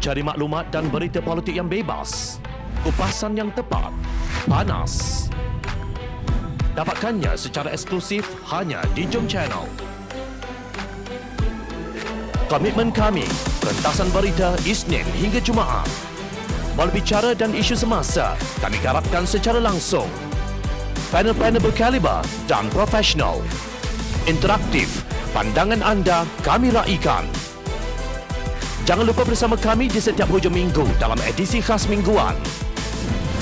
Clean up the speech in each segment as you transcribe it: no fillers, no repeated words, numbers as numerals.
Cari maklumat dan berita politik yang bebas, kupasan yang tepat, panas. Dapatkannya secara eksklusif hanya di Jom Channel. Komitmen kami, pentasan berita Isnin hingga Jumaat. Berbicara dan isu semasa, kami garapkan secara langsung. Panel-panel berkaliber dan profesional. Interaktif, pandangan anda kami raikan. Jangan lupa bersama kami di setiap hujung minggu dalam edisi khas mingguan.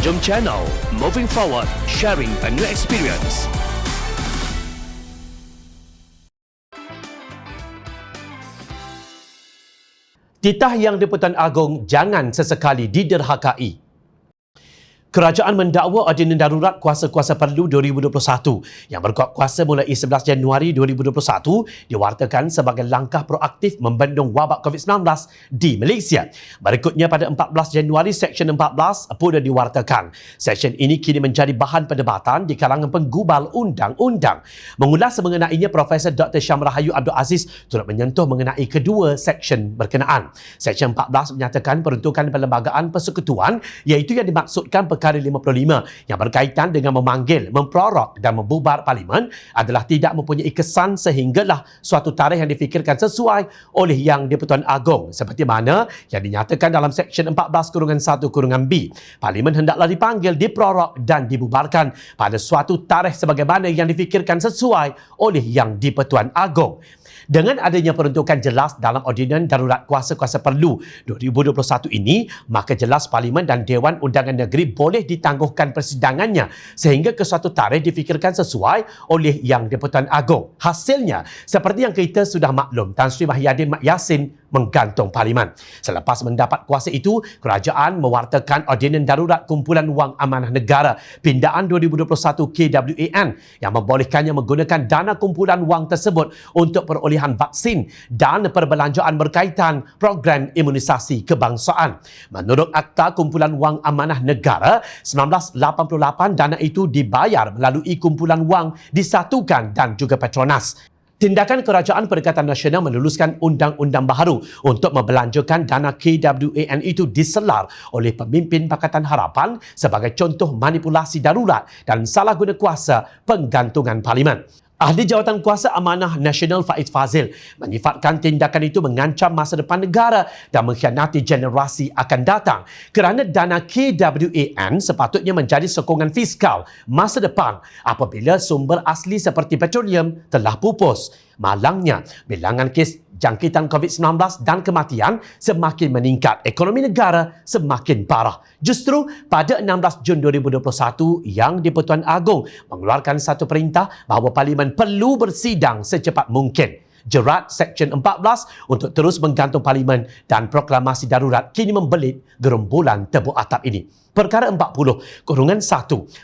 Jom Channel, moving forward, sharing a new experience. Titah Yang di-Pertuan Agong jangan sesekali diderhakai. Kerajaan mendakwa Ordinan Darurat Kuasa-Kuasa Perlu 2021 yang berkuat kuasa mulai 11 Januari 2021 diwartakan sebagai langkah proaktif membendung wabak COVID-19 di Malaysia. Berikutnya pada 14 Januari, Seksyen 14 pun diwartakan. Seksyen ini kini menjadi bahan perdebatan di kalangan penggubal undang-undang. Mengulas mengenainya, Profesor Dr. Syam Rahayu Abdul Aziz turut menyentuh mengenai kedua seksyen berkenaan. Seksyen 14 menyatakan peruntukan perlembagaan persekutuan iaitu yang dimaksudkan Perkara 55 yang berkaitan dengan memanggil, memprorok dan membubar Parlimen adalah tidak mempunyai kesan sehinggalah suatu tarikh yang difikirkan sesuai oleh Yang di-Pertuan Agong seperti mana yang dinyatakan dalam Seksyen 14-1-B. Parlimen hendaklah dipanggil, diprorok dan dibubarkan pada suatu tarikh sebagaimana yang difikirkan sesuai oleh Yang di-Pertuan Agong. Dengan adanya peruntukan jelas dalam Ordinan Darurat Kuasa-Kuasa Perlu 2021 ini, maka jelas Parlimen dan Dewan Undangan Negeri boleh ditangguhkan persidangannya sehingga ke suatu tarikh difikirkan sesuai oleh Yang di-Pertuan Agong. Hasilnya, seperti yang kita sudah maklum, Tan Sri Mahyadin Mat Yassin menggantung Parlimen. Selepas mendapat kuasa itu, kerajaan mewartakan Ordinan Darurat Kumpulan Wang Amanah Negara Pindaan 2021 KWAN yang membolehkannya menggunakan dana kumpulan wang tersebut untuk perolehan vaksin dan perbelanjaan berkaitan program imunisasi kebangsaan. Menurut Akta Kumpulan Wang Amanah Negara 1988, dana itu dibayar melalui kumpulan wang disatukan dan juga Petronas. Tindakan Kerajaan Perikatan Nasional meluluskan undang-undang baharu untuk membelanjakan dana KWAN itu diselar oleh pemimpin Pakatan Harapan sebagai contoh manipulasi darurat dan salah guna kuasa penggantungan Parlimen. Ahli Jawatan Kuasa Amanah Nasional Faiz Fazil menyifatkan tindakan itu mengancam masa depan negara dan mengkhianati generasi akan datang kerana dana KWAN sepatutnya menjadi sokongan fiskal masa depan apabila sumber asli seperti petroleum telah pupus. Malangnya, bilangan kes jangkitan COVID-19 dan kematian semakin meningkat. Ekonomi negara semakin parah. Justru pada 16 Jun 2021, Yang di-Pertuan Agong mengeluarkan satu perintah bahawa Parlimen perlu bersidang secepat mungkin. Jerat Seksyen 14 untuk terus menggantung Parlimen dan proklamasi darurat kini membelit gerombolan tebuk atap ini. Perkara 40-1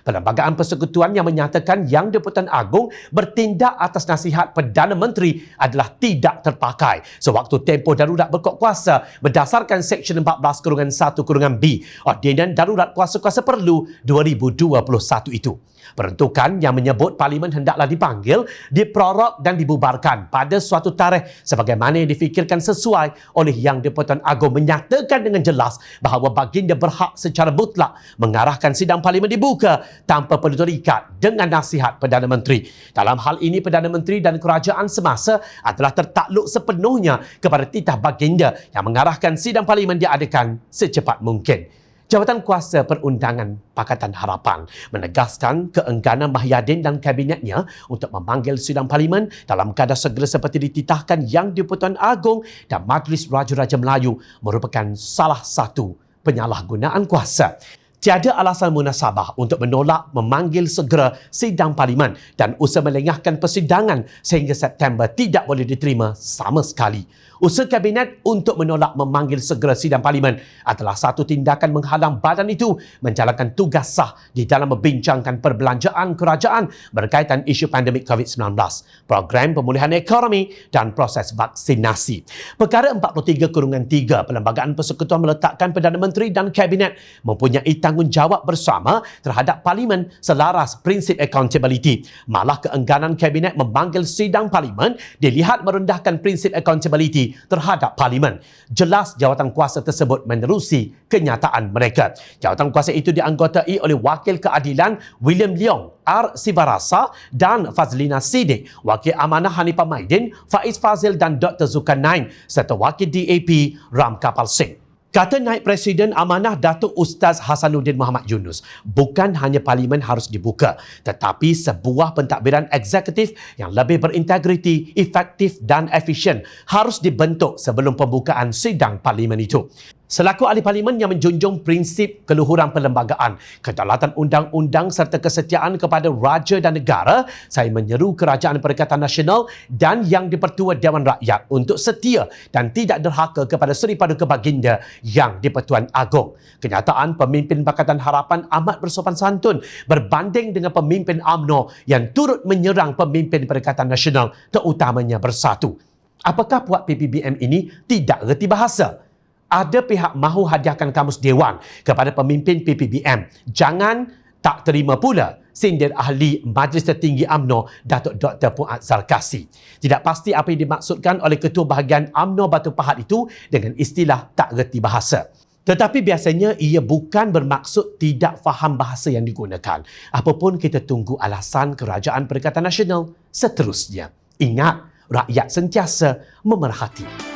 Perlembagaan Persekutuan yang menyatakan Yang di-Pertuan Agong bertindak atas nasihat Perdana Menteri adalah tidak terpakai sewaktu tempoh darurat berkuat kuasa berdasarkan Seksyen 14-1-B Ordinan Darurat Kuasa-Kuasa Perlu 2021 itu. Peruntukan yang menyebut Parlimen hendaklah dipanggil, diprorok dan dibubarkan pada suatu tarikh sebagaimana yang difikirkan sesuai oleh Yang di-Pertuan Agong menyatakan dengan jelas bahawa baginda berhak secara mutlak mengarahkan sidang Parlimen dibuka tanpa perlu terikat dengan nasihat Perdana Menteri. Dalam hal ini, Perdana Menteri dan kerajaan semasa adalah tertakluk sepenuhnya kepada titah baginda yang mengarahkan sidang Parlimen diadakan secepat mungkin. Jawatan Kuasa Perundangan Pakatan Harapan menegaskan keengganan Mahyadin dan kabinetnya untuk memanggil sidang Parlimen dalam keadaan segera seperti dititahkan Yang di-Pertuan Agong dan Majlis Raja-Raja Melayu merupakan salah satu penyalahgunaan kuasa. Tiada alasan munasabah untuk menolak memanggil segera sidang Parlimen dan usaha melengahkan persidangan sehingga September tidak boleh diterima sama sekali. Usaha Kabinet untuk menolak memanggil segera sidang Parlimen adalah satu tindakan menghalang badan itu menjalankan tugas sah di dalam membincangkan perbelanjaan kerajaan berkaitan isu pandemik COVID-19, program pemulihan ekonomi dan proses vaksinasi. Perkara 43-3 Perlembagaan Persekutuan meletakkan Perdana Menteri dan Kabinet mempunyai tanggungjawab bersama terhadap Parlimen selaras prinsip accountability. Malah keengganan Kabinet memanggil sidang Parlimen dilihat merendahkan prinsip accountability DAP terhadap Parlimen. Jelas jawatan kuasa tersebut menerusi kenyataan mereka. Jawatan kuasa itu dianggotai oleh Wakil Keadilan William Leong, R. Sivarasa dan Fazlina Siddiq, Wakil Amanah Hanifah Maidin, Faiz Fazil dan Dr. Zulkarnain serta Wakil DAP Ram Kapal Singh. Kata Naib Presiden Amanah Datuk Ustaz Hasanuddin Muhammad Yunus, bukan hanya Parlimen harus dibuka, tetapi sebuah pentadbiran eksekutif yang lebih berintegriti, efektif dan efisien harus dibentuk sebelum pembukaan sidang Parlimen itu. Selaku ahli Parlimen yang menjunjung prinsip keluhuran perlembagaan, kedaulatan undang-undang serta kesetiaan kepada raja dan negara, saya menyeru Kerajaan Perikatan Nasional dan Yang di-Pertua Dewan Rakyat untuk setia dan tidak derhaka kepada Seri Paduka Baginda Yang di-Pertuan Agong. Kenyataan pemimpin Pakatan Harapan amat bersopan santun berbanding dengan pemimpin UMNO yang turut menyerang pemimpin Perikatan Nasional, terutamanya Bersatu. Apakah puak PPBM ini tidak reti bahasa? Ada pihak mahu hadiahkan kamus Dewan kepada pemimpin PPBM. Jangan tak terima pula sindir ahli Majlis Tertinggi UMNO Datuk Dr. Puat Zarkasi. Tidak pasti apa yang dimaksudkan oleh Ketua Bahagian UMNO Batu Pahat itu dengan istilah tak reti bahasa. Tetapi biasanya ia bukan bermaksud tidak faham bahasa yang digunakan. Apapun, kita tunggu alasan Kerajaan Perikatan Nasional seterusnya. Ingat, rakyat sentiasa memerhati.